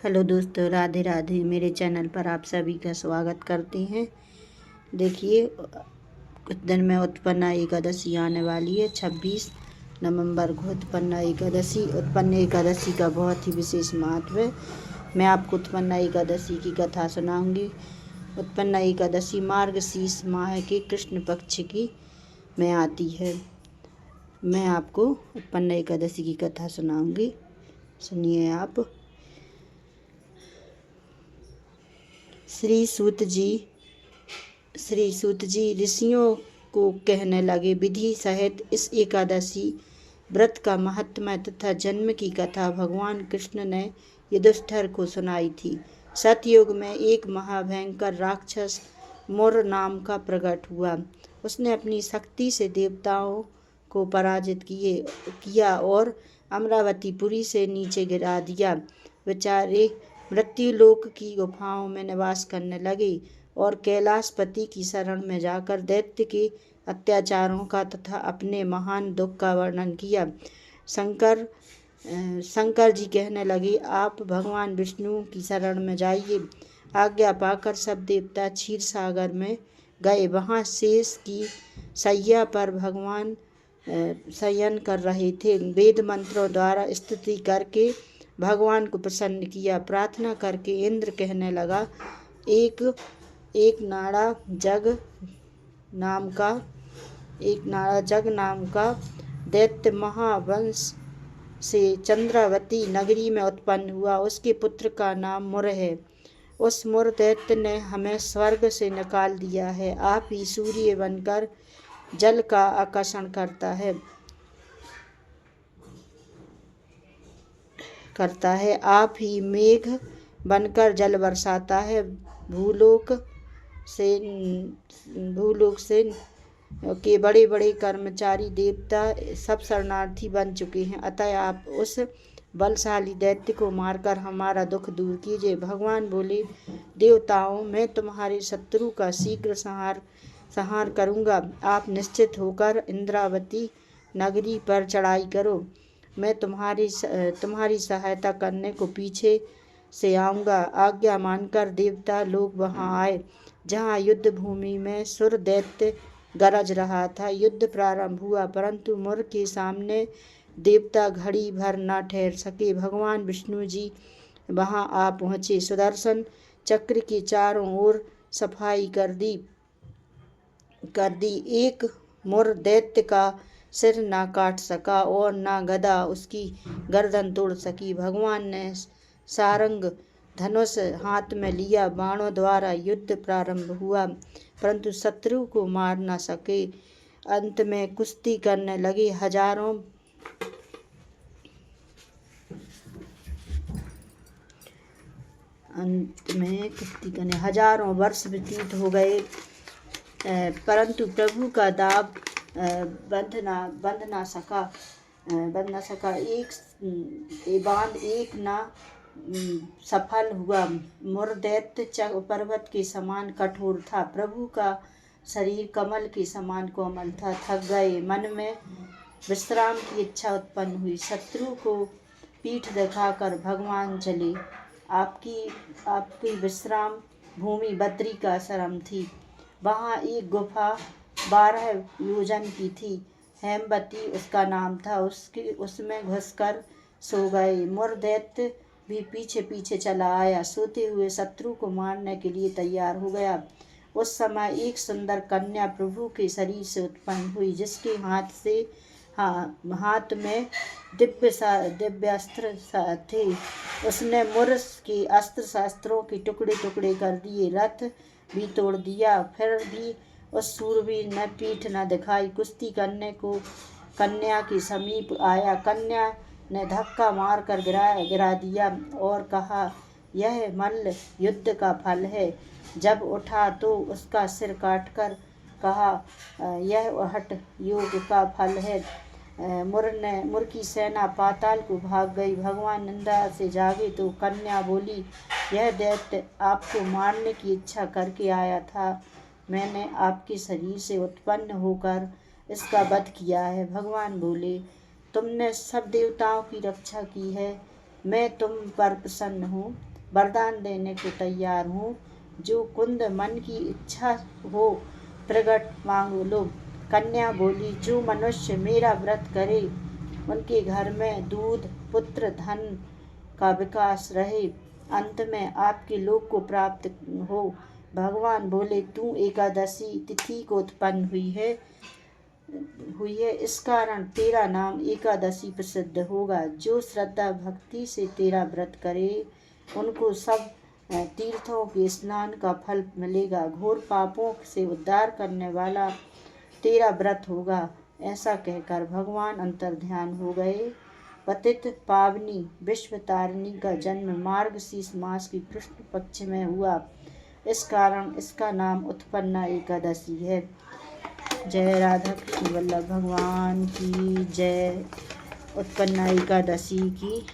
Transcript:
Hello दोस्तों, राधे राधे। मेरे channel पर आप सभी का स्वागत करते हैं। देखिए, कुछ दिन में उत्पन्ना एकादशी आने वाली है। 26 नवंबर को उत्पन्ना एकादशी। उत्पन्ना एकादशी का बहुत ही विशेष महत्व है। मैं आपको उत्पन्ना एकादशी की कथा सुनाऊंगी। उत्पन्ना एकादशी मार्गशीर्ष माह के कृष्ण पक्ष की में आती है। मैं आपको उत्पन्ना एकादशी की कथा सुनाऊंगी, सुनिए आप। श्री सूत जी ऋषियों को कहने लगे, विधि सहित इस एकादशी व्रत का महात्म्य तथा जन्म की कथा भगवान कृष्ण ने युधिष्ठिर को सुनाई थी। सतयुग में एक महाभयंकर राक्षस मुर नाम का प्रकट हुआ। उसने अपनी शक्ति से देवताओं को पराजित किया और अमरावतीपुरी से नीचे गिरा दिया। बेचारे मृत्युलोक की गुफाओं में निवास करने लगे और कैलाशपति की शरण में जाकर दैत्य के अत्याचारों का तथा अपने महान दुख का वर्णन किया। शंकर जी कहने लगे, आप भगवान विष्णु की शरण में जाइए। आज्ञा पाकर सब देवता क्षीर सागर में गए। वहाँ शेष की शैया पर भगवान शयन कर रहे थे। वेद मंत्रों द्वारा स्तुति करके भगवान को प्रसन्न किया। प्रार्थना करके इंद्र कहने लगा, एक नाड़ा जग नाम का दैत्य महावंश से चंद्रावती नगरी में उत्पन्न हुआ। उसके पुत्र का नाम मुर है। उस मुर दैत्य ने हमें स्वर्ग से निकाल दिया है। आप ही सूर्य बनकर जल का आकर्षण करता है। आप ही मेघ बनकर जल बरसाता है। भूलोक से के बड़े बड़े कर्मचारी देवता सब शरणार्थी बन चुके हैं। अतः आप उस बलशाली दैत्य को मारकर हमारा दुख दूर कीजिए। भगवान बोले, देवताओं, मैं तुम्हारे शत्रु का शीघ्र संहार करूँगा। आप निश्चित होकर इंद्रावती नगरी पर चढ़ाई करो। मैं तुम्हारी सहायता करने को पीछे से आऊँगा। आज्ञा मानकर देवता लोग वहाँ आए, जहाँ युद्ध भूमि में सुर दैत्य गरज रहा था। युद्ध प्रारंभ हुआ, परंतु मुर के सामने देवता घड़ी भर न ठहर सके। भगवान विष्णु जी वहाँ आ पहुँचे। सुदर्शन चक्र की चारों ओर सफाई कर दी। एक मुर दैत्य का सिर न काट सका और न गदा उसकी गर्दन तोड़ सकी। भगवान ने सारंग धनुष हाथ में लिया। बाणों द्वारा युद्ध प्रारंभ हुआ, परंतु शत्रु को मार न सके। अंत में कुश्ती करने लगे। हजारों वर्ष व्यतीत हो गए, परंतु प्रभु का दाव बंध न सका। एक बांध न सफल हुआ। मुर दैत्य पर्वत के समान कठोर था। प्रभु का शरीर कमल के समान कोमल था। थक गए, मन में विश्राम की इच्छा उत्पन्न हुई। शत्रु को पीठ दिखाकर भगवान चले। आपकी विश्राम भूमि बद्री का आश्रम थी। वहाँ एक गुफा 12 योजन की थी। हेमवती उसका नाम था। उसमें घुसकर सो गए। मुर दैत्य भी पीछे पीछे चला आया। सोते हुए शत्रु को मारने के लिए तैयार हो गया। उस समय एक सुंदर कन्या प्रभु के शरीर से उत्पन्न हुई, जिसके हाथ में दिव्यास्त्र थे। उसने मुर के अस्त्र शस्त्रों के टुकड़े टुकड़े कर दिए, रथ भी तोड़ दिया। फिर भी उस शूरवीर ने पीठ न दिखाई। कुश्ती करने को कन्या के समीप आया। कन्या ने धक्का मारकर गिरा दिया और कहा, यह मल्ल युद्ध का फल है। जब उठा तो उसका सिर काटकर कहा, यह हठ योग का फल है। मुर की सेना पाताल को भाग गई। भगवान निंदा से जागे तो कन्या बोली, यह दैत्य आपको मारने की इच्छा करके आया था। मैंने आपके शरीर से उत्पन्न होकर इसका वध किया है। भगवान बोले, तुमने सब देवताओं की रक्षा की है, मैं तुम पर प्रसन्न हूँ। वरदान देने को तैयार हूँ। जो कुंद मन की इच्छा हो प्रगट मांग लो। कन्या बोली, जो मनुष्य मेरा व्रत करे उनके घर में दूध पुत्र धन का विकास रहे, अंत में आपके लोक को प्राप्त हो। भगवान बोले, तू एकादशी तिथि को उत्पन्न हुई है, इस कारण तेरा नाम एकादशी प्रसिद्ध होगा। जो श्रद्धा भक्ति से तेरा व्रत करे उनको सब तीर्थों के स्नान का फल मिलेगा। घोर पापों से उद्धार करने वाला तेरा व्रत होगा। ऐसा कहकर भगवान अंतर्ध्यान हो गए। पतित पावनी विश्व तारिणी का जन्म मार्गशीर्ष मास की कृष्ण पक्ष में हुआ, इस कारण इसका नाम उत्पन्ना एकादशी है। जय राधा कृष्ण वल्लभ भगवान की जय। उत्पन्ना एकादशी की